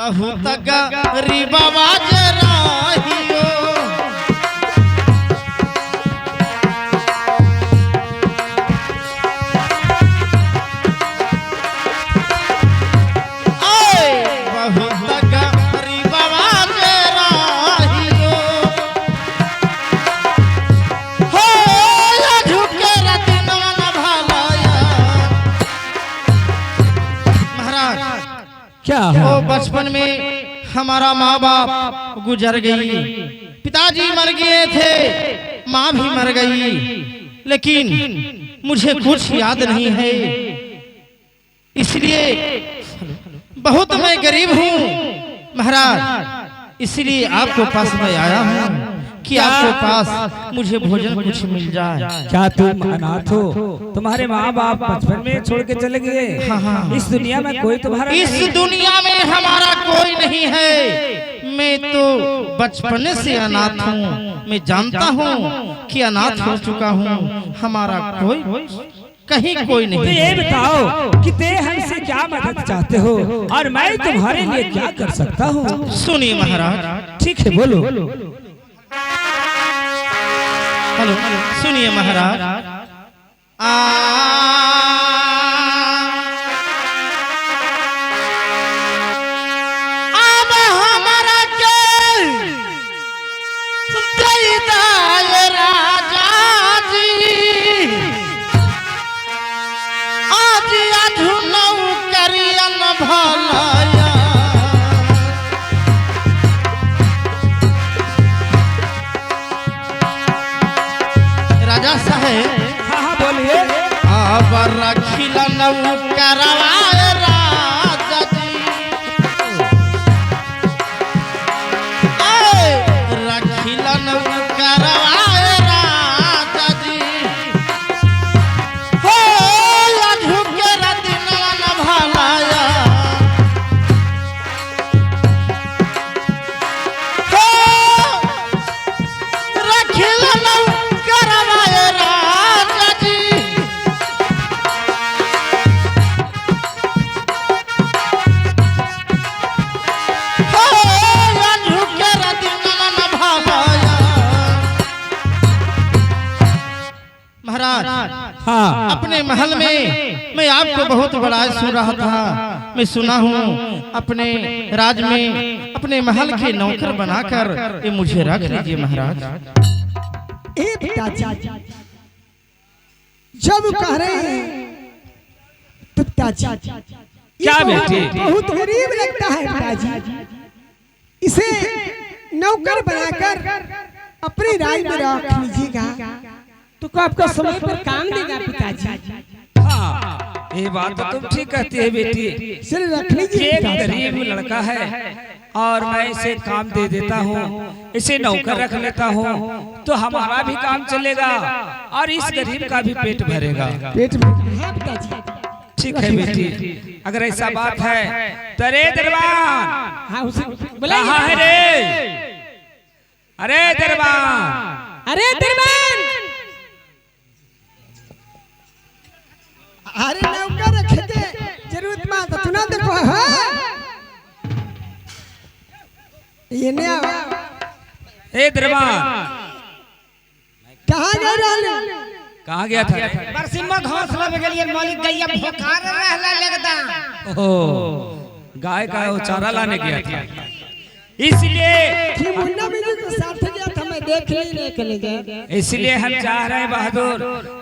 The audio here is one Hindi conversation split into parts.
बहुत गरीबवा जराहियो क्या वो बचपन में हमारा माँ बाप गुजर गई, पिताजी मर गए थे, माँ भी मर गई, लेकिन मुझे कुछ याद नहीं है। इसलिए बहुत मैं गरीब हूँ महाराज, इसलिए आपको पास में आया हूँ कि आपके पास मुझे भोजन कुछ मिल जाए। क्या तुम अनाथ हो? तुम्हारे माँ बाप बचपन में छोड़ के चले गए। हाँ। इस दुनिया में कोई तुम्हारा इस नहीं। दुनिया में हमारा कोई नहीं है। मैं तो बचपन से अनाथ हूँ। मैं जानता हूँ कि अनाथ हो चुका हूँ, हमारा कोई कहीं कोई नहीं। तो ये बताओ कि ते हमसे क्या मदद चाहते हो और मैं तुम्हारे लिए क्या कर सकता हूँ? सुनिए महाराज। ठीक है, बोलो। हेलो, सुनिए महाराज। अब हमारा के दीदार राजा जी, आज अधुनौ करियन भलाया। राजा साहेब, हाँ बोलिए। अब रखिला नौ करवाए राजा जी, रखिला नौ करवाए राजा जी, हो झुके रतिनवा न भलाया, हो रखिला नौ करवाए राजा जी, महाराज। हाँ। अपने महल में मैं आपको बहुत बड़ा सुन रहा था। मैं सुना हूँ अपने राज में अपने महल के नौकर बनाकर ये मुझे रख लीजिए महाराज। ए पिताजी, जब कह रहे हैं तो पिताजी क्या बेटी? बहुत गरीब लगता है पिताजी, इसे नौकर बनाकर अपने राज में रख लीजिएगा तो आपका समय पर काम देगा पिताजी। हाँ, ये बात तो तुम ठीक कहती है बेटी। चल रख लीजिए। एक गरीब लड़का है और मैं इसे काम दे देता हूँ, इसे नौकर रख लेता हूँ तो हमारा भी काम चलेगा और इस गरीब का भी पेट भरेगा। पेट में। हाँ पिताजी, ठीक है बेटी, अगर ऐसा बात है तो रे दरबान। हाँ उसे कहाँ है रे? अरे दरबान, अरे दरबान, अरे नौकर रखे थे, जरूरत मत तू ना देखो। हाँ ये नहीं आवा। ए दरबान, कहाँ गए रहले? कहाँ गया था? बरसिम्मा घोंसला में गलिए मालिक गैया भोकार रहला लगदा। ओह, गाय का वो चारा लाने गया था, इसलिए कि मुन्ना मिली के साथ गया था, मैं देख ले गया। इसलिए हम चाह रहे हैं बहादुर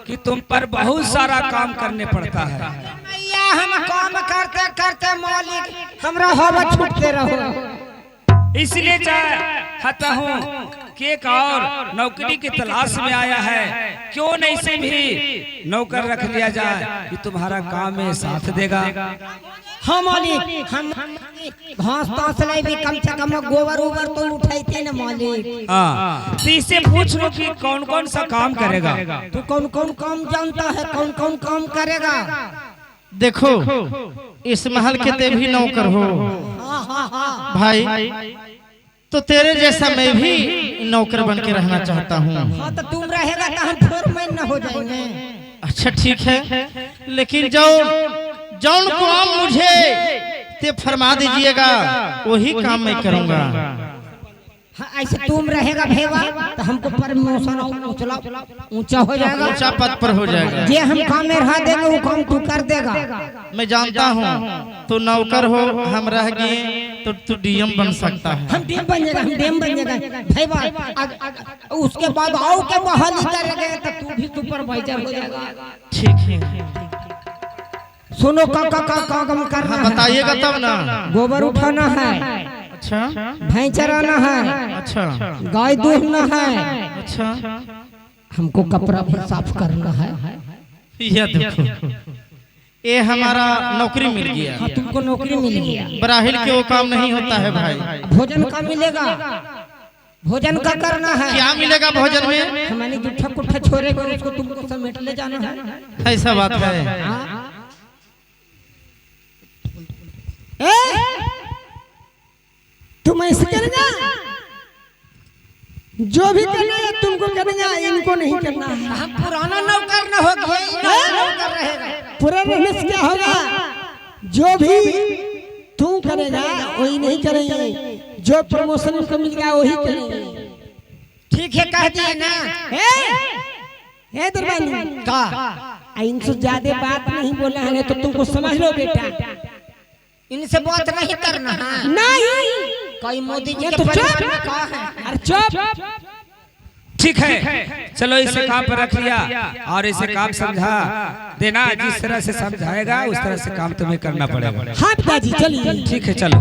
कि तुम पर बहुत सारा काम करने पड़ता है। भैया हम काम करते करते मालिक हमरा हवा छूटते रहो, इसलिए चाहता हूँ कि एक और नौकरी की तलाश में आया है, क्यों नहीं से भी नौकर रख लिया जाए कि तुम्हारा काम में साथ देगा। हाँ मालिक, हम घास तास लाई भी कम से कम गोबर ओबर तो उठाते न मालिक। हाँ, तो इससे पूछ लो कि कौन कौन सा काम करेगा। तू कौन कौन काम जानता है, कौन कौन काम करेगा? देखो, इस महल के ते भी नौकर हो भाई, तो तेरे जैसा मैं भी नौकर बन के रहना चाहता हूँ। हाँ तो तुम रहेगा तो हम फोरमैन न हो जाएंगे। अच्छा ठीक है, लेकिन जौन काम मुझे ते फरमा दीजिएगा वही काम मैं करूंगा। हाँ, ऐसे तुम रहेगा भेवा तो हमको प्रमोशन ऊंचा हो जाएगा, ऊंचा पद पर हो जाएगा। जे हम काम में रह देंगे वो काम तू कर देगा। मैं जानता हूँ तू नौकर हो, हम रह गए तो तू डीएम बन सकता है। हम डीएम बन जाएगा, हम डीएम बन जाएगा भेवा। उसके बाद आओ के बहाली करेंगे तो तू भी सुपरवाइजर हो जाएगा। ठीक है, सुनो का काम करना है, बताइएगा तब ना। गोबर उठाना है, अच्छा, भैंस चराना है, अच्छा, गाय दूहना है, अच्छा, हमको कपड़ा भी साफ करना है। ये देखो ये हमारा नौकरी मिल गया। हाँ, तुमको नौकरी मिल गया। बराहिल के वो काम नहीं होता है भाई। भोजन का मिलेगा, भोजन का करना है। क्या मिलेगा भोजन में? हमारे गुट्ठा कुट्ठा छोड़े कर उसको तुमको समेट ले जाना है। ऐसा बात है। हाँ? तुम ऐसे करना, जो भी करना है तुमको करना, इनको नहीं करना है। हम पुराना नौकर न हो गए, नौकर रहेगा। पूरा रहने से क्या होगा? जो भी तू करेगा वही नहीं करेंगे, जो प्रमोशन उनको मिल गया वही करेंगे। ठीक है, कह दिए ना। हे दरबानी का इनसे ज्यादा बात नहीं बोला है तो तुमको समझ लो बेटा। इनसे बात नहीं करना है। नहीं, कोई मोदी जी तो के परिवार चुप। में कहा है। अरे चुप। ठीक है, चलो इसे काम पर रख लिया और इसे काम समझा देना। जिस तरह से समझाएगा उस तरह से काम तुम्हें करना पड़ेगा। हाँ पिताजी चलिए। ठीक है, चलो।